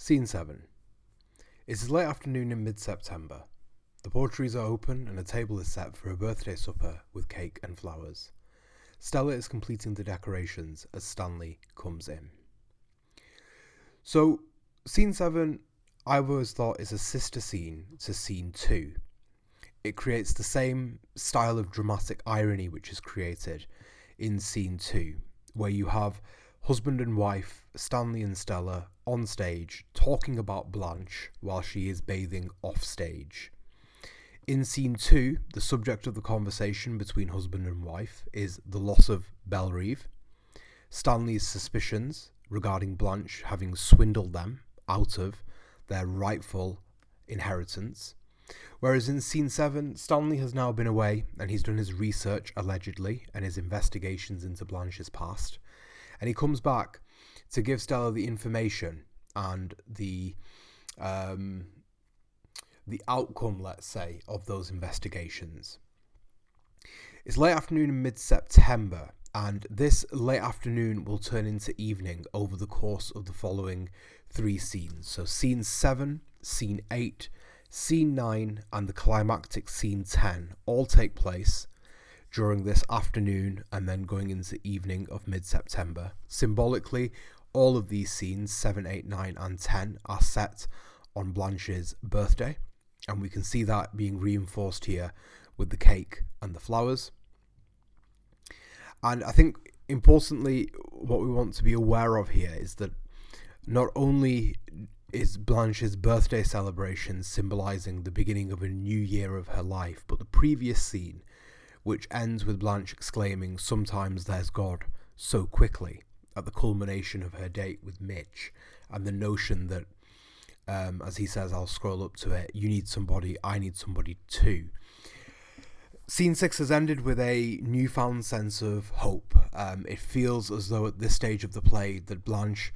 Scene 7. It is late afternoon in mid-September. The porcheries are open and a table is set for a birthday supper with cake and flowers. Stella is completing the decorations as Stanley comes in. So, Scene 7, I've always thought, is a sister scene to Scene 2. It creates the same style of dramatic irony which is created in Scene 2, where you have husband and wife, Stanley and Stella, on stage talking about Blanche while she is bathing off stage. In Scene 2, the subject of the conversation between husband and wife is the loss of Bellerive, Stanley's suspicions regarding Blanche having swindled them out of their rightful inheritance. Whereas in Scene 7, Stanley has now been away and he's done his research, allegedly, and his investigations into Blanche's past. And he comes back to give Stella the information and the outcome, let's say, of those investigations. It's late afternoon in mid-September, and this late afternoon will turn into evening over the course of the following 3 scenes. So Scene 7, Scene 8, Scene 9, and the climactic Scene 10 all take place during this afternoon and then going into evening of mid-September. Symbolically, all of these scenes, 7, 8, 9, and 10, are set on Blanche's birthday, and we can see that being reinforced here with the cake and the flowers. And I think, importantly, what we want to be aware of here is that not only is Blanche's birthday celebration symbolising the beginning of a new year of her life, but the previous scene, which ends with Blanche exclaiming, "Sometimes there's God," so quickly, at the culmination of her date with Mitch, and the notion that, as he says, I'll scroll up to it, you need somebody, I need somebody too. Scene 6 has ended with a newfound sense of hope. It feels as though at this stage of the play that Blanche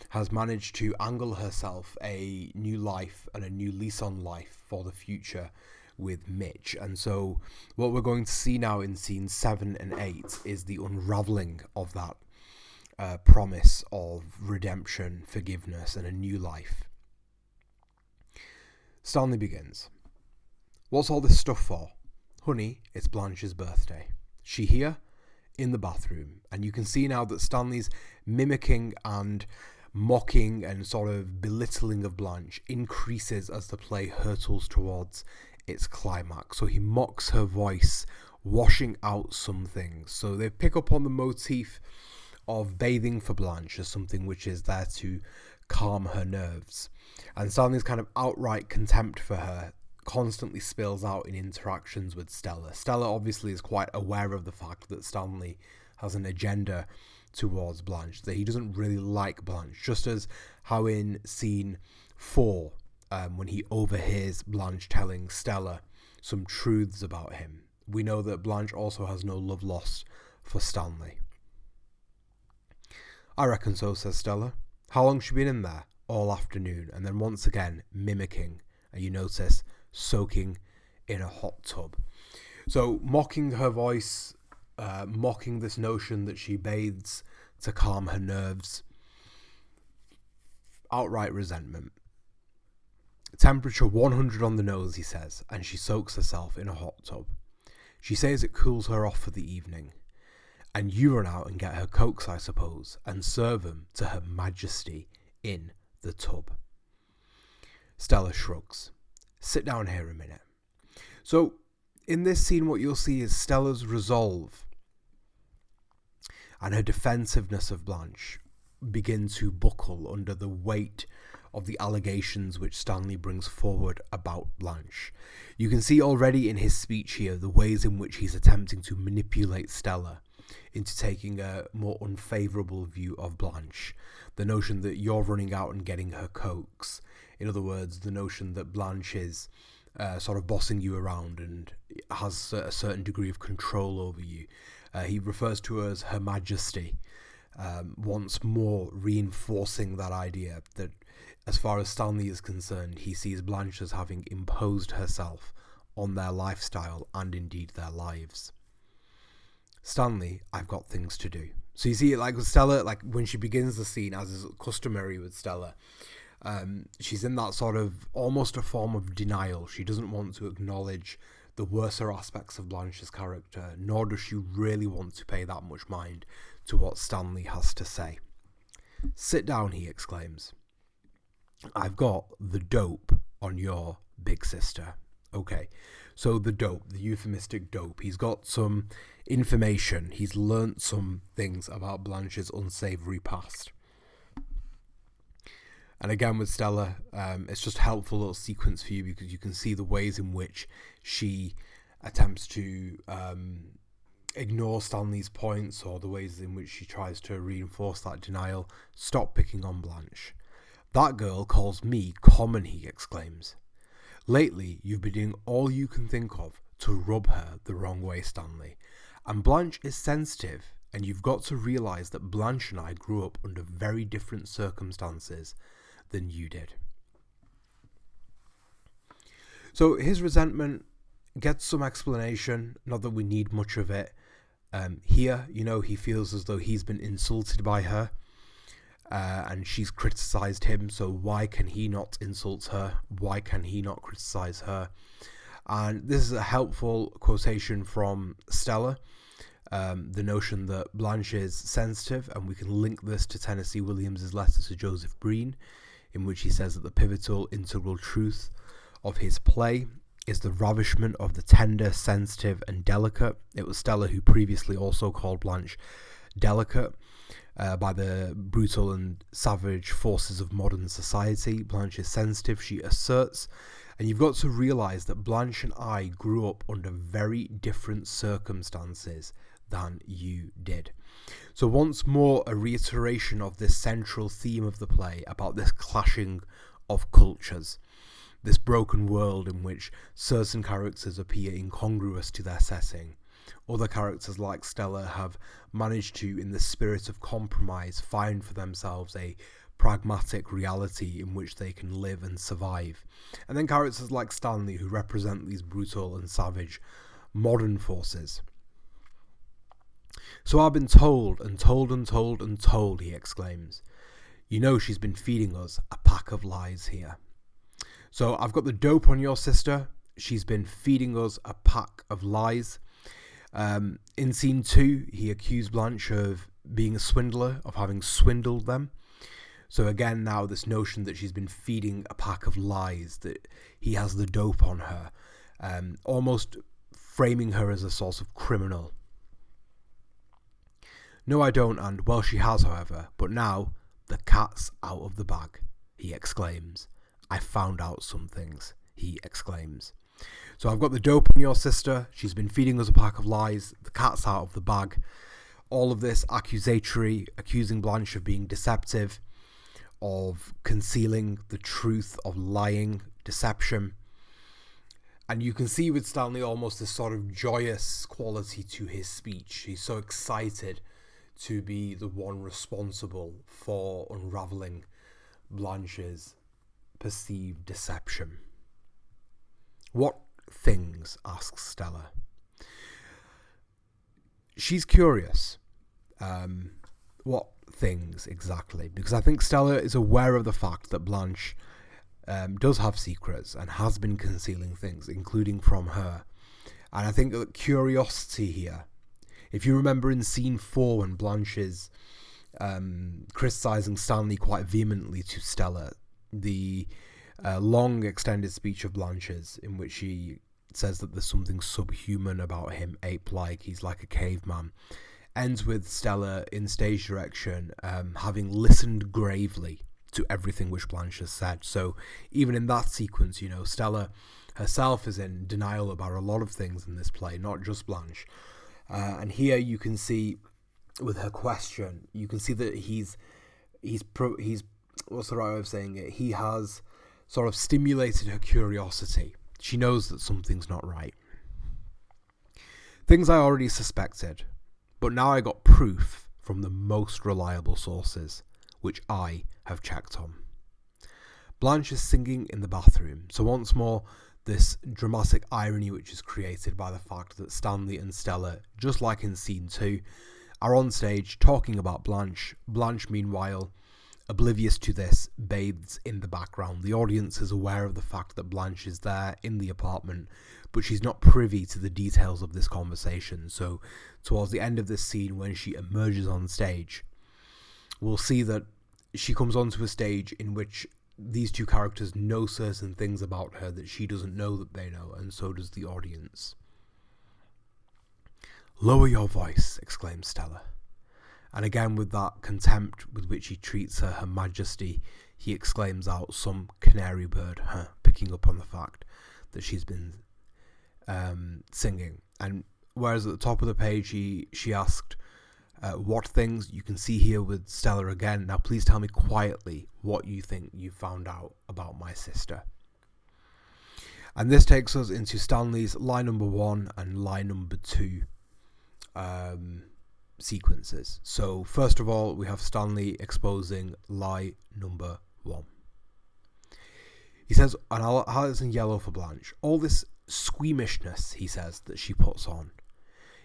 has managed to angle herself a new life and a new lease on life for the future with Mitch. And so what we're going to see now in scenes 7 and 8 is the unraveling of that promise of redemption, forgiveness, and a new life. Stanley begins. "What's all this stuff for? Honey, it's Blanche's birthday. She here? In the bathroom." And you can see now that Stanley's mimicking and mocking and sort of belittling of Blanche increases as the play hurtles towards its climax. So he mocks her voice, washing out some things. So they pick up on the motif of bathing for Blanche as something which is there to calm her nerves. And Stanley's kind of outright contempt for her constantly spills out in interactions with Stella. Stella obviously is quite aware of the fact that Stanley has an agenda towards Blanche, that he doesn't really like Blanche, just as how in scene 4, when he overhears Blanche telling Stella some truths about him, we know that Blanche also has no love lost for Stanley. "I reckon so," says Stella. "How long's she been in there?" "All afternoon." And then once again, mimicking, and you notice, soaking in a hot tub. So mocking her voice, mocking this notion that she bathes to calm her nerves. Outright resentment. "Temperature 100 on the nose," he says, and she soaks herself in a hot tub. She says it cools her off for the evening. "And you run out and get her cokes, I suppose, and serve them to Her Majesty in the tub." Stella shrugs. "Sit down here a minute." So in this scene, what you'll see is Stella's resolve and her defensiveness of Blanche begin to buckle under the weight of the allegations which Stanley brings forward about Blanche. You can see already in his speech here the ways in which he's attempting to manipulate Stella into taking a more unfavourable view of Blanche. The notion that you're running out and getting her cokes. In other words, the notion that Blanche is sort of bossing you around and has a certain degree of control over you. He refers to her as Her Majesty, once more reinforcing that idea that as far as Stanley is concerned, he sees Blanche as having imposed herself on their lifestyle and indeed their lives. "Stanley, I've got things to do." So you see, like with Stella, like when she begins the scene, as is customary with Stella, She's in that sort of almost a form of denial. She doesn't want to acknowledge the worser aspects of Blanche's character, nor does she really want to pay that much mind to what Stanley has to say. "Sit down," he exclaims. "I've got the dope on your big sister." Okay, so the dope, the euphemistic dope. He's got some information. He's learnt some things about Blanche's unsavoury past. And again with Stella, it's just a helpful little sequence for you because you can see the ways in which she attempts to ignore Stanley's points, or the ways in which she tries to reinforce that denial. "Stop picking on Blanche. That girl calls me common," he exclaims. "Lately, you've been doing all you can think of to rub her the wrong way, Stanley. And Blanche is sensitive, and you've got to realise that Blanche and I grew up under very different circumstances than you did." So his resentment gets some explanation, not that we need much of it. Here, he feels as though he's been insulted by her, and she's criticised him, so why can he not insult her? Why can he not criticise her? And this is a helpful quotation from Stella, the notion that Blanche is sensitive, and we can link this to Tennessee Williams' letter to Joseph Breen, in which he says that the pivotal, integral truth of his play is the ravishment of the tender, sensitive, and delicate. It was Stella who previously also called Blanche delicate by the brutal and savage forces of modern society. Blanche is sensitive, she asserts, and you've got to realise that Blanche and I grew up under very different circumstances than you did. So once more, a reiteration of this central theme of the play about this clashing of cultures, this broken world in which certain characters appear incongruous to their setting. Other characters like Stella have managed to, in the spirit of compromise, find for themselves a pragmatic reality in which they can live and survive. And then characters like Stanley, who represent these brutal and savage modern forces. "So I've been told and told and told and told," he exclaims. "She's been feeding us a pack of lies here. So I've got the dope on your sister. She's been feeding us a pack of lies." In scene 2, he accused Blanche of being a swindler, of having swindled them. So again, now this notion that she's been feeding a pack of lies, that he has the dope on her, almost framing her as a sort of criminal. "No, I don't, and well, she has, however, but now the cat's out of the bag," he exclaims. "I found out some things," he exclaims. So I've got the dope on your sister. She's been feeding us a pack of lies. The cat's out of the bag. All of this accusatory, accusing Blanche of being deceptive, of concealing the truth, of lying, deception. And you can see with Stanley almost this sort of joyous quality to his speech. He's so excited to be the one responsible for unraveling Blanche's perceived deception. "What things?" asks Stella. She's curious. What things exactly? Because I think Stella is aware of the fact that Blanche does have secrets and has been concealing things, including from her. And I think that curiosity here, if you remember in scene 4 when Blanche is criticising Stanley quite vehemently to Stella, the long extended speech of Blanche's in which she says that there's something subhuman about him, ape-like, he's like a caveman, ends with Stella in stage direction having listened gravely to everything which Blanche has said. So even in that sequence, Stella herself is in denial about a lot of things in this play, not just Blanche. And here you can see with her question, you can see that he's what's the right way of saying it? He has sort of stimulated her curiosity. She knows that something's not right. "Things I already suspected, but now I got proof from the most reliable sources, which I have checked on." Blanche is singing in the bathroom, so once more, this dramatic irony which is created by the fact that Stanley and Stella, just like in scene 2, are on stage talking about Blanche. Blanche, meanwhile, oblivious to this, bathes in the background. The audience is aware of the fact that Blanche is there in the apartment, but she's not privy to the details of this conversation. So towards the end of this scene, when she emerges on stage, we'll see that she comes onto a stage in which these two characters know certain things about her that she doesn't know that they know, and so does the audience. "Lower your voice," exclaims Stella. And again, with that contempt with which he treats Her Majesty, he exclaims out some canary bird, picking up on the fact that she's been singing. And whereas at the top of the page, she asked, what things? You can see here with Stella again. "Now please tell me quietly what you think you found out about my sister." And this takes us into Stanley's lie number 1 and lie number 2 sequences. So first of all, we have Stanley exposing lie number 1. He says, and I'll highlight this in yellow for Blanche, "All this squeamishness," he says, "that she puts on.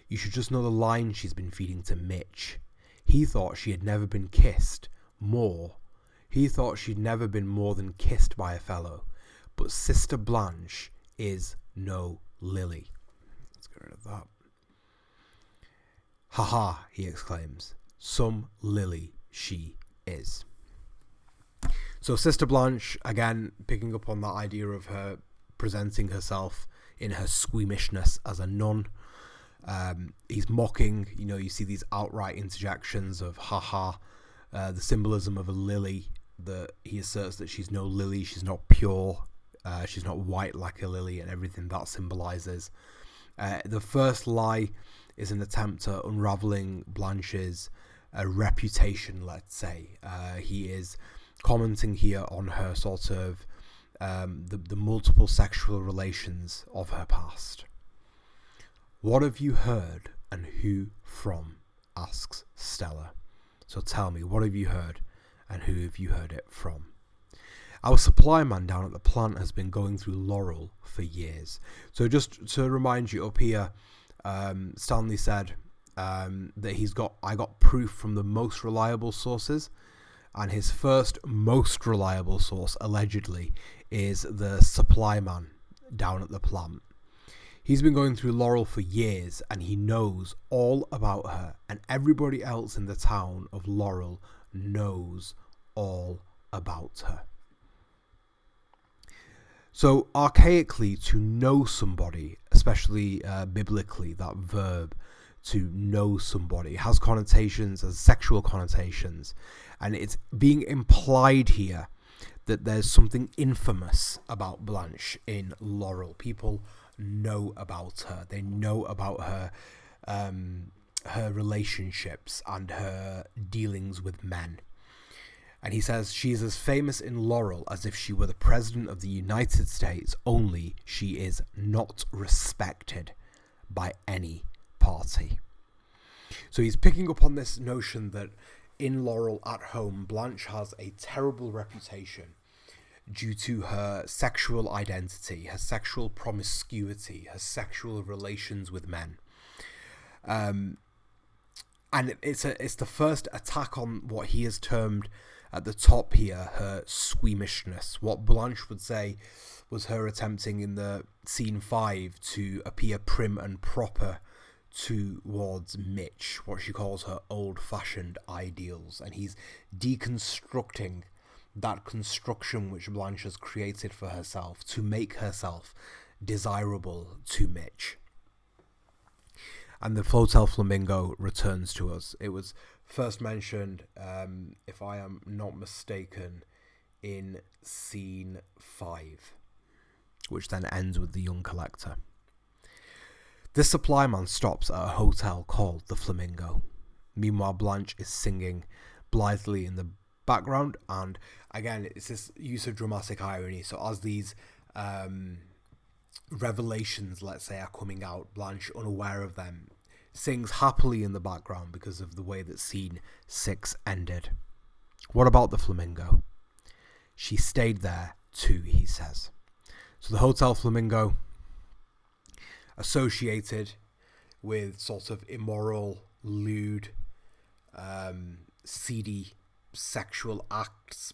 You should just know the line she's been feeding to Mitch. He thought she had never been kissed more. He thought she'd never been more than kissed by a fellow. But Sister Blanche is no lily." Let's get rid of that. "Ha ha," he exclaims. "Some lily she is." So Sister Blanche, again, picking up on that idea of her presenting herself in her squeamishness as a nun. He's mocking, you see these outright interjections of haha, the symbolism of a lily, that he asserts that she's no lily, she's not pure, she's not white like a lily, and everything that symbolizes. The first lie is an attempt at unraveling Blanche's reputation, let's say. He is commenting here on her sort of the multiple sexual relations of her past. "What have you heard, and who from?" asks Stella. "So tell me, what have you heard, and who have you heard it from?" "Our supply man down at the plant has been going through Laurel for years." So just to remind you, up here, Stanley said that I got proof from the most reliable sources, and his first most reliable source, allegedly, is the supply man down at the plant. He's been going through Laurel for years, and he knows all about her, and everybody else in the town of Laurel knows all about her. So archaically, to know somebody, especially biblically, that verb to know somebody has connotations, as sexual connotations, and it's being implied here that there's something infamous about Blanche in Laurel. People know about her. They know about her her relationships and her dealings with men. And he says she is as famous in Laurel as if she were the President of the United States, only she is not respected by any party. So he's picking up on this notion that in Laurel at home, Blanche has a terrible reputation due to her sexual identity, her sexual promiscuity, her sexual relations with men. And it's the first attack on what he has termed at the top here, her squeamishness. What Blanche would say was her attempting in the scene 5 to appear prim and proper towards Mitch, what she calls her old-fashioned ideals. And he's deconstructing that construction which Blanche has created for herself to make herself desirable to Mitch. And the Flotel Flamingo returns to us. It was first mentioned, if I am not mistaken, in scene 5, which then ends with the young collector. This supply man stops at a hotel called the Flamingo. Meanwhile, Blanche is singing blithely in the background, and again, it's this use of dramatic irony. So as these revelations, let's say, are coming out, Blanche, unaware of them, sings happily in the background because of the way that scene 6 ended. What about the Flamingo? She stayed there too, he says. So the Hotel Flamingo, associated with sort of immoral, lewd, seedy sexual acts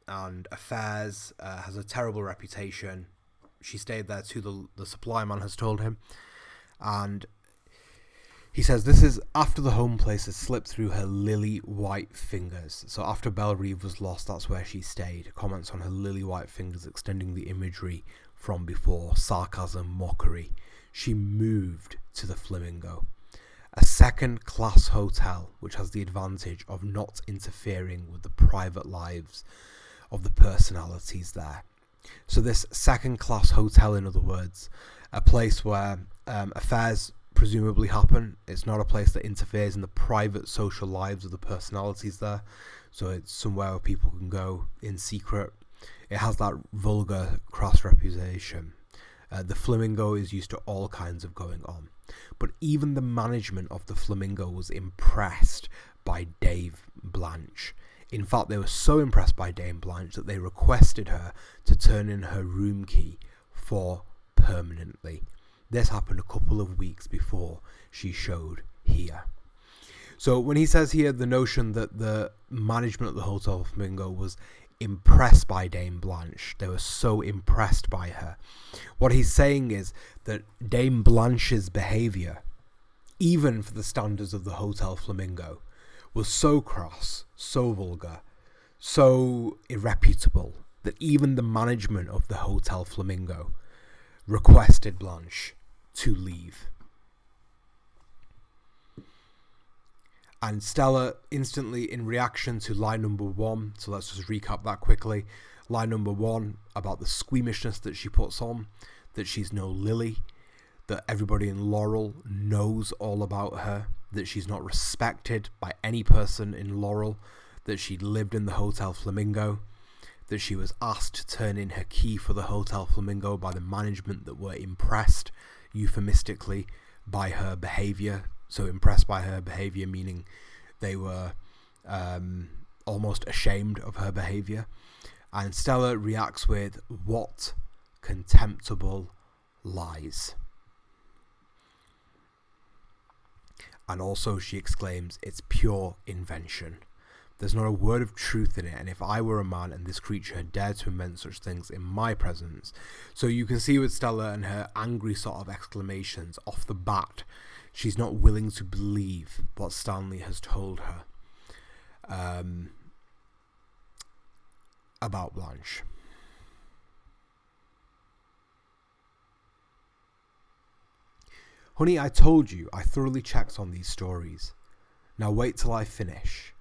and affairs, has a terrible reputation. She stayed there too, the supply man has told him. And he says this is after the home place has slipped through her lily white fingers. So after Belle Reve was lost, that's where she stayed. Comments on her lily white fingers, extending the imagery from before. Sarcasm, mockery. She moved to the Flamingo, a second-class hotel which has the advantage of not interfering with the private lives of the personalities there. So this second-class hotel, in other words, a place where affairs presumably happen. It's not a place that interferes in the private social lives of the personalities there. So it's somewhere where people can go in secret. It has that vulgar, crass reputation. The Flamingo is used to all kinds of going on. But even the management of the Flamingo was impressed by Dame Blanche. In fact, they were so impressed by Dame Blanche that they requested her to turn in her room key for permanently. This happened a couple of weeks before she showed here. So when he says here the notion that the management of the Hotel Flamingo was impressed by Dame Blanche, they were so impressed by her, what he's saying is that Dame Blanche's behaviour, even for the standards of the Hotel Flamingo, was so crass, so vulgar, so irreputable that even the management of the Hotel Flamingo requested Blanche to leave. And Stella instantly, in reaction to line number 1, so let's just recap that quickly. Line number 1 about the squeamishness that she puts on, that she's no Lily, that everybody in Laurel knows all about her, that she's not respected by any person in Laurel, that she lived in the Hotel Flamingo, that she was asked to turn in her key for the Hotel Flamingo by the management that were impressed, euphemistically, by her behaviour. So impressed by her behaviour meaning they were almost ashamed of her behaviour. And Stella reacts with, "What contemptible lies." And also she exclaims, "It's pure invention. There's not a word of truth in it, and if I were a man and this creature had dared to invent such things in my presence." So you can see with Stella and her angry sort of exclamations off the bat, she's not willing to believe what Stanley has told her about Blanche. "Honey, I told you I thoroughly checked on these stories. Now wait till I finish."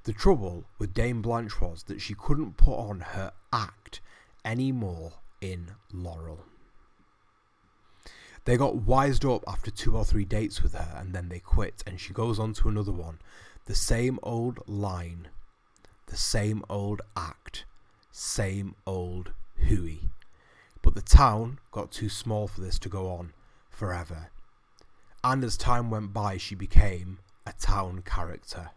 The trouble with Dame Blanche was that she couldn't put on her act anymore in Laurel. They got wised up after 2 or 3 dates with her, and then they quit, and she goes on to another one. The same old line, the same old act, same old hooey. But the town got too small for this to go on forever. And as time went by, she became a town character,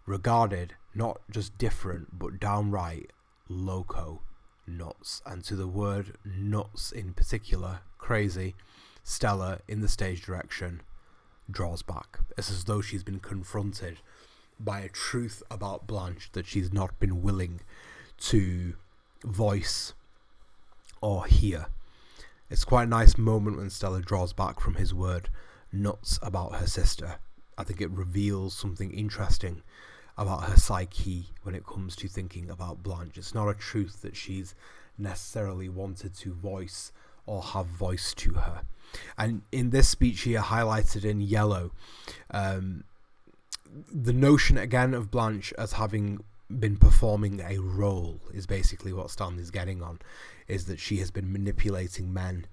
regarded not just different, but downright loco nuts. And to the word nuts in particular, crazy, Stella, in the stage direction, draws back. It's as though she's been confronted by a truth about Blanche that she's not been willing to voice or hear. It's quite a nice moment when Stella draws back from his word nuts about her sister. I think it reveals something interesting about her psyche when it comes to thinking about Blanche. It's not a truth that she's necessarily wanted to voice or have voice to her. And in this speech here, highlighted in yellow, the notion again of Blanche as having been performing a role is basically what Stanley's getting on, is that she has been manipulating men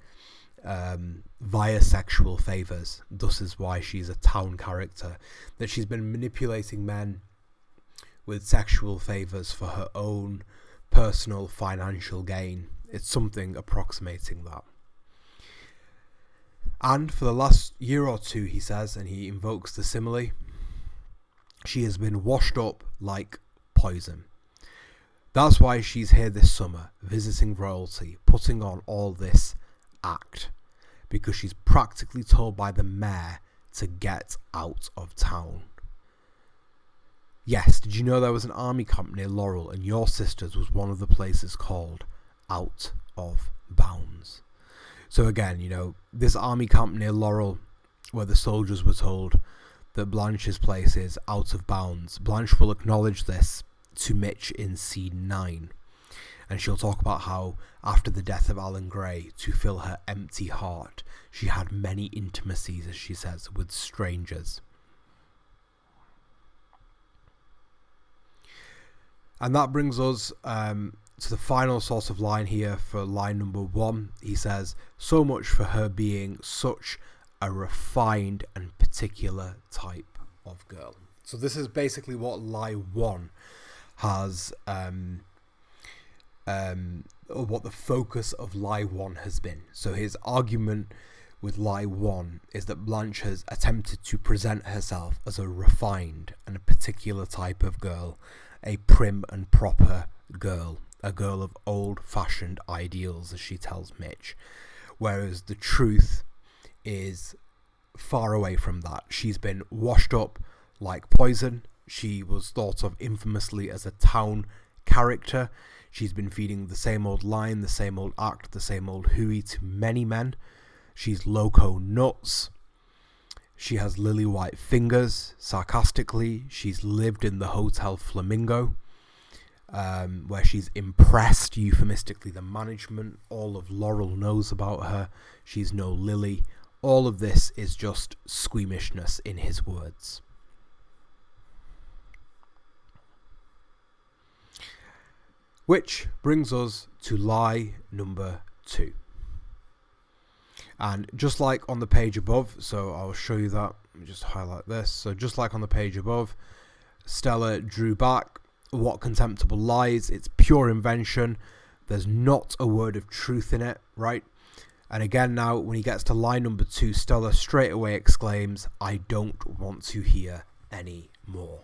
via sexual favours. Thus is why she's a town character, that she's been manipulating men with sexual favours for her own personal financial gain. It's something approximating that. And for the last year or two, he says, and he invokes the simile, she has been washed up like poison. That's why she's here this summer, visiting royalty, putting on all this act, because she's practically told by the mayor to get out of town. Yes, did you know there was an army camp near Laurel and your sister's was one of the places called Out of Bounds? So again, this army camp near Laurel where the soldiers were told that Blanche's place is out of bounds. Blanche will acknowledge this to Mitch in scene 9. And she'll talk about how, after the death of Alan Gray, to fill her empty heart, she had many intimacies, as she says, with strangers. And that brings us to the final sort of line here for line number 1. He says, so much for her being such a refined and particular type of girl. So this is basically what lie 1 has, or what the focus of lie 1 has been. So his argument with lie 1 is that Blanche has attempted to present herself as a refined and a particular type of girl, a prim and proper girl, a girl of old-fashioned ideals, as she tells Mitch, whereas the truth is far away from that. She's been washed up like poison. She was thought of infamously as a town character. She's been feeding the same old line, the same old act, the same old hooey to many men. She's loco nuts. She has lily white fingers, sarcastically. She's lived in the Hotel Flamingo, where she's impressed, euphemistically, the management. All of Laurel knows about her. She's no Lily. All of this is just squeamishness, in his words. Which brings us to lie number 2. And just like on the page above, so I'll show you that. Let me just highlight this. So just like on the page above, Stella drew back. What contemptible lies. It's pure invention. There's not a word of truth in it, right? And again now, when he gets to line number 2, Stella straight away exclaims, I don't want to hear any more.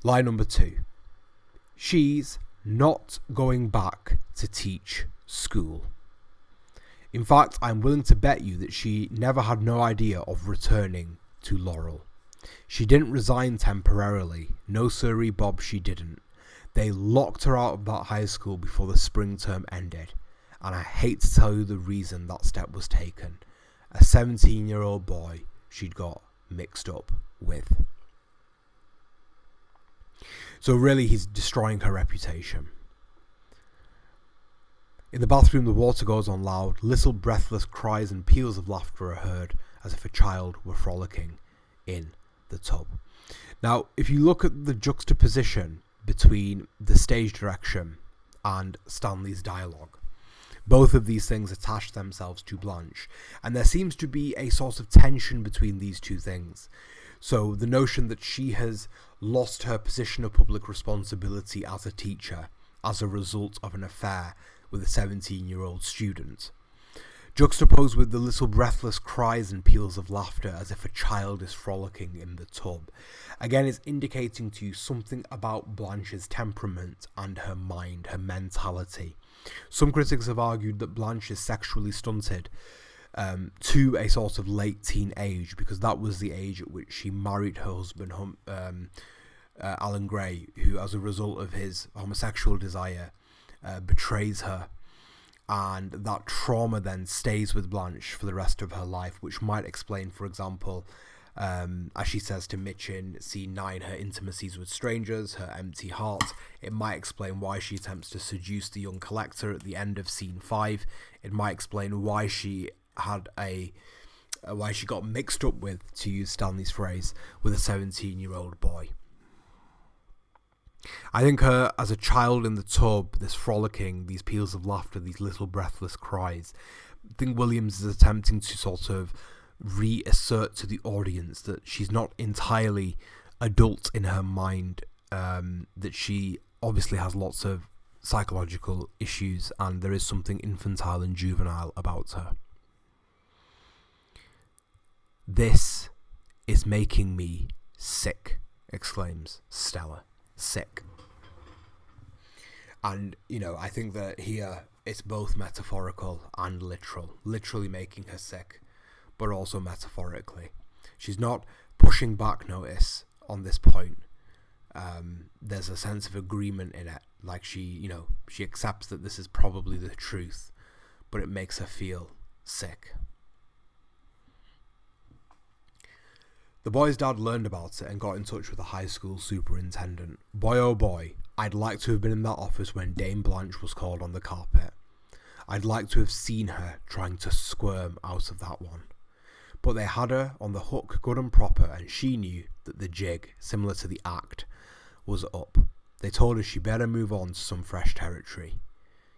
Line number 2. She's not going back to teach school. In fact, I'm willing to bet you that she never had no idea of returning to Laurel. She didn't resign temporarily. No sirree Bob, she didn't. They locked her out of that high school before the spring term ended. And I hate to tell you the reason that step was taken. A 17-year-old boy she'd got mixed up with. So really, he's destroying her reputation. In the bathroom, the water goes on loud. Little breathless cries and peals of laughter are heard, as if a child were frolicking in the tub. Now, if you look at the juxtaposition between the stage direction and Stanley's dialogue, both of these things attach themselves to Blanche, and there seems to be a sort of tension between these two things. So the notion that she has lost her position of public responsibility as a teacher as a result of an affair with a 17-year-old student, juxtaposed with the little breathless cries and peals of laughter as if a child is frolicking in the tub, again is indicating to you something about Blanche's temperament and her mind, her mentality. Some critics have argued that Blanche is sexually stunted to a sort of late teen age, because that was the age at which she married her husband, Alan Gray, who, as a result of his homosexual desire, betrays her. And that trauma then stays with Blanche for the rest of her life, which might explain, for example, as she says to Mitch in scene 9, her intimacies with strangers, her empty heart. It might explain why she attempts to seduce the young collector at the end of scene 5. It might explain why she got mixed up with, to use Stanley's phrase, with a 17-year-old boy. I think her as a child in the tub, this frolicking, these peals of laughter, these little breathless cries, I think Williams is attempting to sort of reassert to the audience that she's not entirely adult in her mind, that she obviously has lots of psychological issues, and there is something infantile and juvenile about her. This is making me sick, exclaims Stella. Sick. And, I think that here it's both metaphorical and literal. Literally making her sick, but also metaphorically. She's not pushing back notice on this point. There's a sense of agreement in it. Like she accepts that this is probably the truth, but it makes her feel sick. The boy's dad learned about it and got in touch with the high school superintendent. Boy oh boy, I'd like to have been in that office when Dame Blanche was called on the carpet. I'd like to have seen her trying to squirm out of that one. But they had her on the hook good and proper, and she knew that the jig, similar to the act, was up. They told her she better move on to some fresh territory.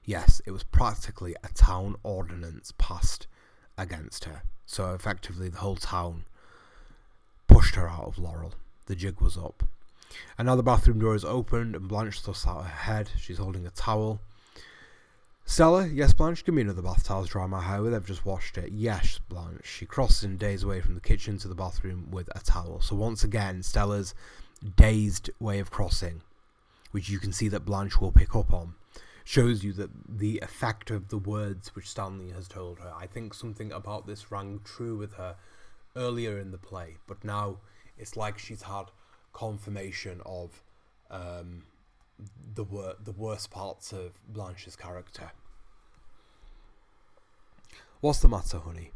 Yes, it was practically a town ordinance passed against her. So effectively the whole town pushed her out of Laurel. The jig was up. And now the bathroom door is opened and Blanche thrusts out her head. She's holding a towel. Stella, yes, Blanche, give me another bath towel to dry my hair with. I've just washed it. Yes, Blanche. She crosses in days away from the kitchen to the bathroom with a towel. So once again, Stella's dazed way of crossing, which you can see that Blanche will pick up on, shows you that the effect of the words which Stanley has told her. I think something about this rang true with her earlier in the play, but now it's like she's had confirmation of the worst parts of Blanche's character. What's the matter, honey?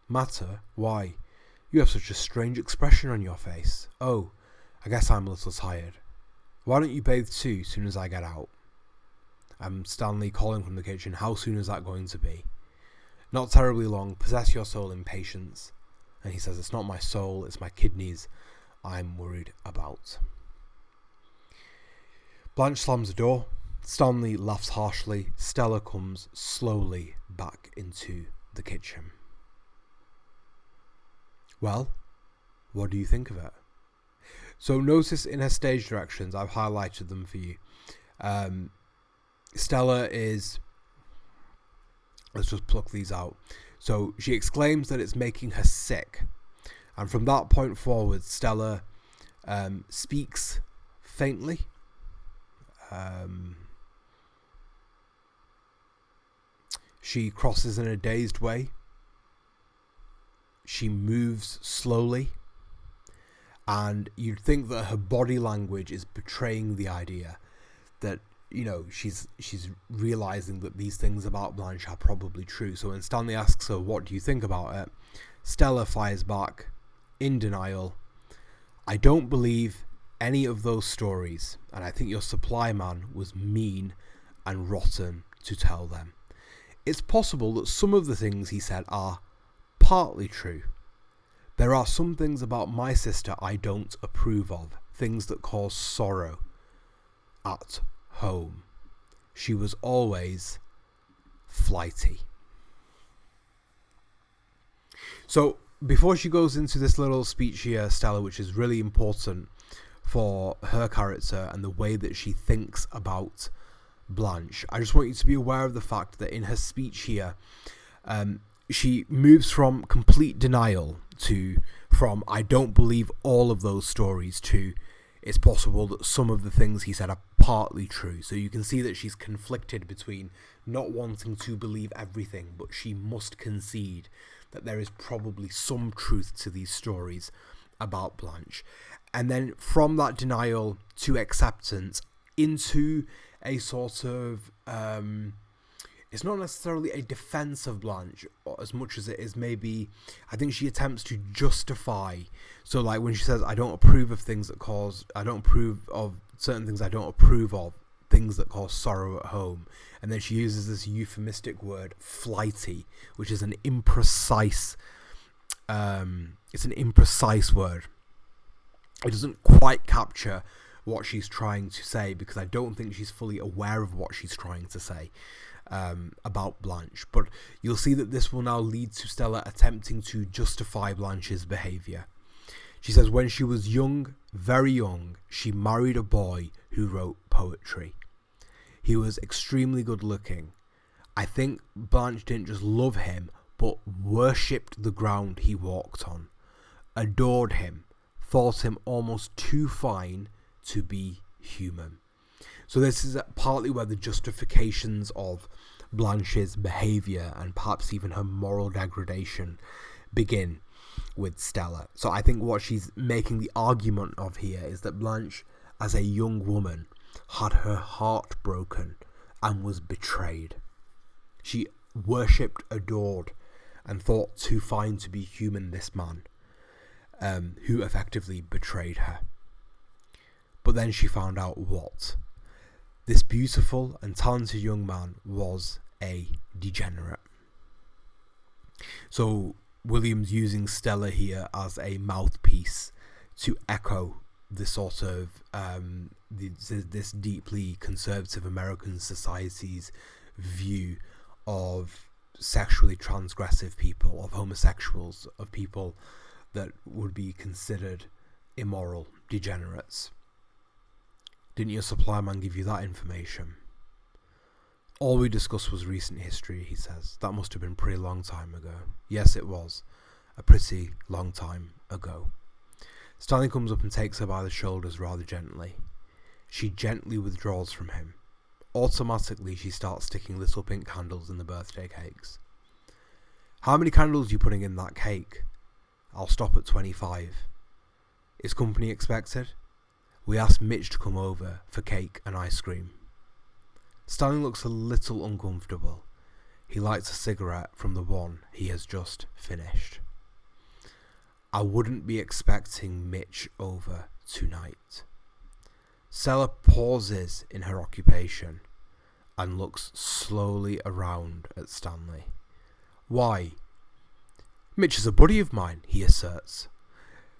Matter? Why? You have such a strange expression on your face. Oh, I guess I'm a little tired. Why don't you bathe too, soon as I get out? Stanley calling from the kitchen. How soon is that going to be? Not terribly long. Possess your soul in patience. And he says, it's not my soul, it's my kidneys I'm worried about. Blanche slams the door. Stanley laughs harshly. Stella comes slowly back into the kitchen. Well, what do you think of it? So notice in her stage directions, I've highlighted them for you. Stella is... Let's just pluck these out. So she exclaims that it's making her sick. And from that point forward, Stella speaks faintly. She crosses in a dazed way. She moves slowly. And you'd think that her body language is betraying the idea that, you know, she's realizing that these things about Blanche are probably true. So when Stanley asks her, what do you think about it? Stella fires back in denial. I don't believe any of those stories, and I think your supply man was mean and rotten to tell them. It's possible that some of the things he said are partly true. There are some things about my sister I don't approve of, things that cause sorrow at home. She was always flighty. So before she goes into this little speech here, Stella, which is really important for her character and the way that she thinks about Blanche, I just want you to be aware of the fact that in her speech here, she moves from complete denial from I don't believe all of those stories to it's possible that some of the things he said are partly true. So you can see that she's conflicted between not wanting to believe everything, but she must concede that there is probably some truth to these stories about Blanche. And then from that denial to acceptance into a sort of... it's not necessarily a defense of Blanche as much as it is maybe, I think she attempts to justify. So like when she says, I don't approve of things that cause, I don't approve of certain things I don't approve of, things that cause sorrow at home. And then she uses this euphemistic word, flighty, which is an imprecise, it's an imprecise word. It doesn't quite capture what she's trying to say because I don't think she's fully aware of what she's trying to say. About Blanche, but you'll see that this will now lead to Stella attempting to justify Blanche's behaviour. She says when she was young, very young, she married a boy who wrote poetry. He was extremely good looking. I think Blanche didn't just love him, but worshipped the ground he walked on, adored him, thought him almost too fine to be human. So this is partly where the justifications of Blanche's behaviour and perhaps even her moral degradation begin. with Stella. So I think what she's making the argument of here is that Blanche, as a young woman, had her heart broken and was betrayed. She worshipped, adored, and thought too fine to be human this man, who effectively betrayed her. But then she found out what? This beautiful and talented young man was a degenerate. So William's using Stella here as a mouthpiece to echo the sort of this deeply conservative American society's view of sexually transgressive people, of homosexuals, of people that would be considered immoral, degenerates. Didn't your supply man give you that information? All we discussed was recent history, he says. That must have been a pretty long time ago. Yes, it was. A pretty long time ago. Stanley comes up and takes her by the shoulders rather gently. She gently withdraws from him. Automatically, she starts sticking little pink candles in the birthday cakes. How many candles are you putting in that cake? I'll stop at 25. Is company expected? We asked Mitch to come over for cake and ice cream. Stanley looks a little uncomfortable. He lights a cigarette from the one he has just finished. I wouldn't be expecting Mitch over tonight. Stella pauses in her occupation and looks slowly around at Stanley. Why? Mitch is a buddy of mine, he asserts.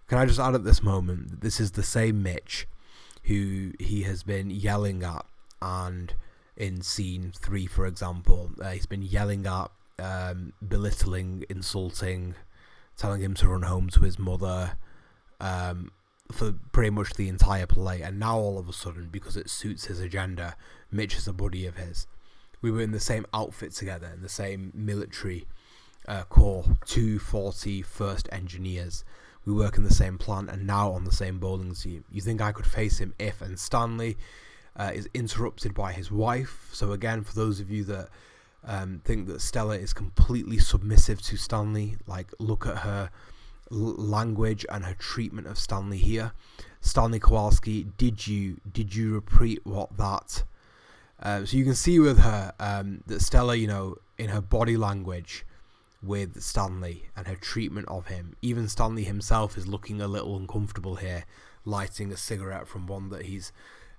Can I just add at this moment that this is the same Mitch who he has been yelling at, and in scene 3, for example, he's been yelling at, belittling, insulting, telling him to run home to his mother, for pretty much the entire play. And now all of a sudden, because it suits his agenda, Mitch is a buddy of his. We were in the same outfit together, in the same military corps, 240 1st Engineers. We work in the same plant and now on the same bowling team. You think I could face him if? And Stanley is interrupted by his wife. So again, for those of you that think that Stella is completely submissive to Stanley, like, look at her language and her treatment of Stanley here. Stanley Kowalski, did you repeat what that? So you can see with her that Stella, in her body language with Stanley and her treatment of him, even Stanley himself is looking a little uncomfortable here, lighting a cigarette from one that he's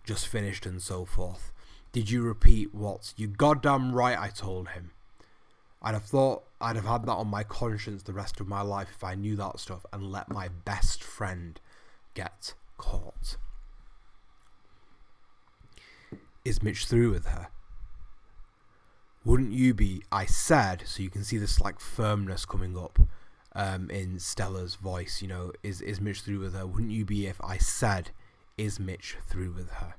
just finished and so forth. Did you repeat what? You goddamn right, I told him. I'd have thought I'd have had that on my conscience the rest of my life if I knew that stuff and let my best friend get caught. Is Mitch through with her? Wouldn't you be? I said, so you can see this like firmness coming up in Stella's voice. Is Mitch through with her? Wouldn't you be if I said, is Mitch through with her?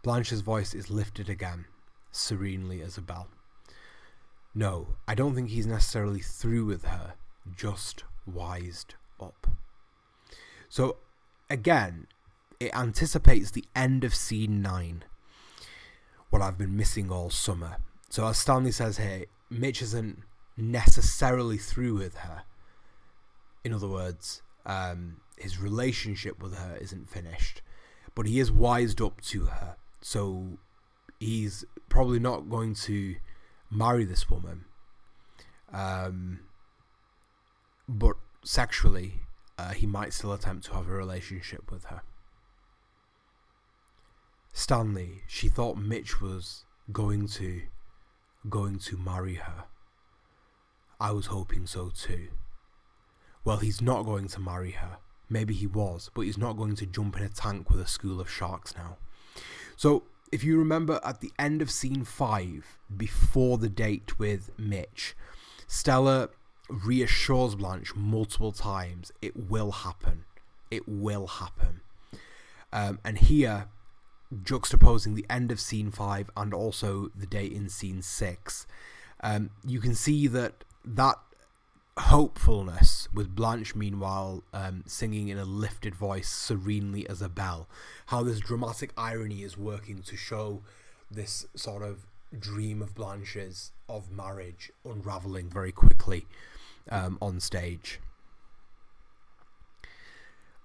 Blanche's voice is lifted again, serenely as a bell. No, I don't think he's necessarily through with her, just wised up. So again, it anticipates the end of scene 9, what I've been missing all summer. So as Stanley says here, Mitch isn't necessarily through with her. In other words, his relationship with her isn't finished, but he is wised up to her. So he's probably not going to marry this woman, but sexually, he might still attempt to have a relationship with her. Stanley, she thought Mitch was going to marry her. I was hoping so too. Well, he's not going to marry her. Maybe he was, but he's not going to jump in a tank with a school of sharks now. So, if you remember at the end of scene 5, before the date with Mitch, Stella reassures Blanche multiple times, it will happen. It will happen. And here, juxtaposing the end of scene 5 and also the date in scene 6, you can see that hopefulness with Blanche meanwhile singing in a lifted voice serenely as a bell, how this dramatic irony is working to show this sort of dream of Blanche's of marriage unraveling very quickly on stage.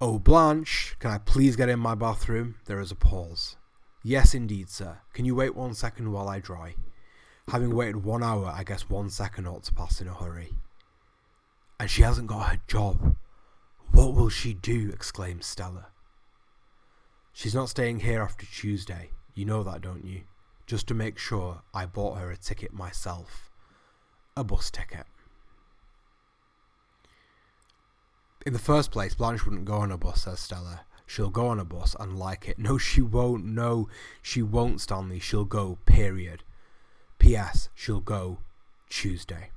"Oh, Blanche, can I please get in my bathroom?" There is a pause. "Yes, indeed, sir. Can you wait 1 second while I dry?" Having waited 1 hour, I guess 1 second ought to pass in a hurry. "And she hasn't got her job. What will she do?" exclaims Stella. "She's not staying here after Tuesday. You know that, don't you? Just to make sure, I bought her a ticket myself. A bus ticket." "In the first place, Blanche wouldn't go on a bus," says Stella. "She'll go on a bus and like it." "No, she won't. No, she won't, Stanley. She'll go, period. P.S. She'll go Tuesday."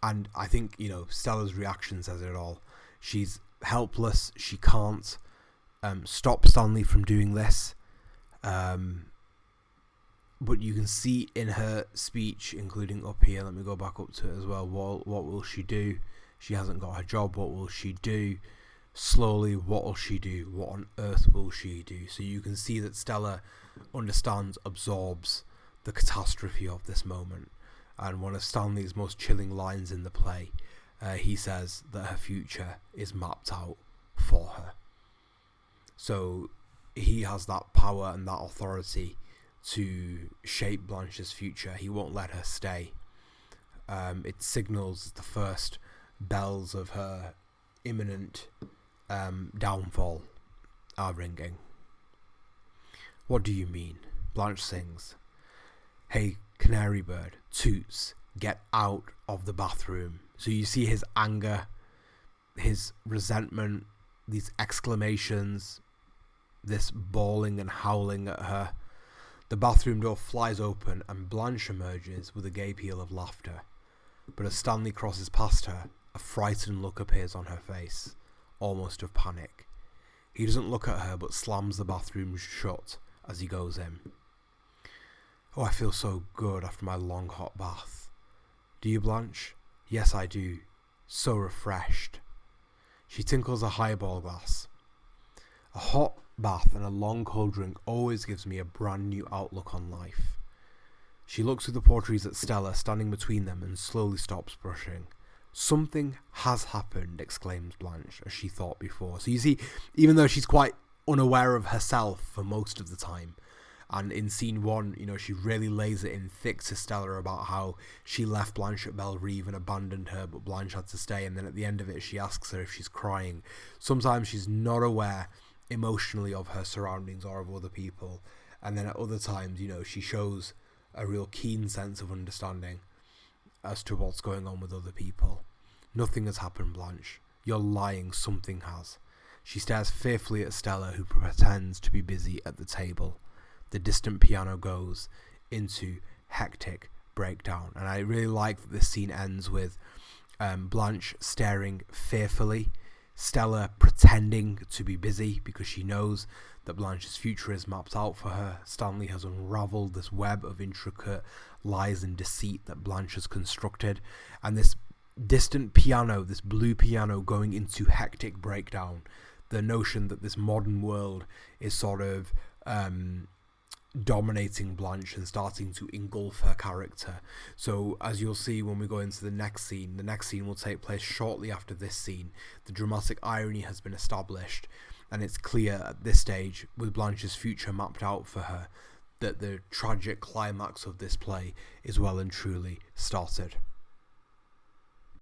And I think, Stella's reaction says it all. She's helpless. She can't stop Stanley from doing this. But you can see in her speech, including up here, let me go back up to it as well. What will she do? She hasn't got her job. What will she do? Slowly, what will she do? What on earth will she do? So you can see that Stella understands, absorbs the catastrophe of this moment. And one of Stanley's most chilling lines in the play, he says that her future is mapped out for her. So he has that power and that authority to shape Blanche's future. He won't let her stay. It signals the first bells of her imminent downfall are ringing. "What do you mean?" Blanche sings. "Hey, canary bird, Toots, get out of the bathroom." So you see his anger, his resentment, these exclamations, this bawling and howling at her. The bathroom door flies open and Blanche emerges with a gay peal of laughter. But as Stanley crosses past her, a frightened look appears on her face, almost of panic. He doesn't look at her but slams the bathroom shut as he goes in. "Oh, I feel so good after my long hot bath." "Do you, Blanche?" "Yes, I do. So refreshed." She tinkles a highball glass. "A hot bath and a long cold drink always gives me a brand new outlook on life." She looks through the portraits at Stella standing between them and slowly stops brushing. "Something has happened," exclaims Blanche, as she thought before. So you see, even though she's quite unaware of herself for most of the time, and in scene 1, she really lays it in thick to Stella about how she left Blanche at Belle Reve and abandoned her, but Blanche had to stay. And then at the end of it, she asks her if she's crying. Sometimes she's not aware emotionally of her surroundings or of other people. And then at other times, she shows a real keen sense of understanding as to what's going on with other people. "Nothing has happened, Blanche. You're lying. Something has." She stares fearfully at Stella, who pretends to be busy at the table. The distant piano goes into hectic breakdown. And I really like that this scene ends with Blanche staring fearfully, Stella pretending to be busy because she knows that Blanche's future is mapped out for her. Stanley has unraveled this web of intricate lies and deceit that Blanche has constructed. And this distant piano, this blue piano going into hectic breakdown, the notion that this modern world is sort of dominating Blanche and starting to engulf her character. So as you'll see when we go into the next scene will take place shortly after this scene. The dramatic irony has been established, and it's clear at this stage, with Blanche's future mapped out for her, that the tragic climax of this play is well and truly started.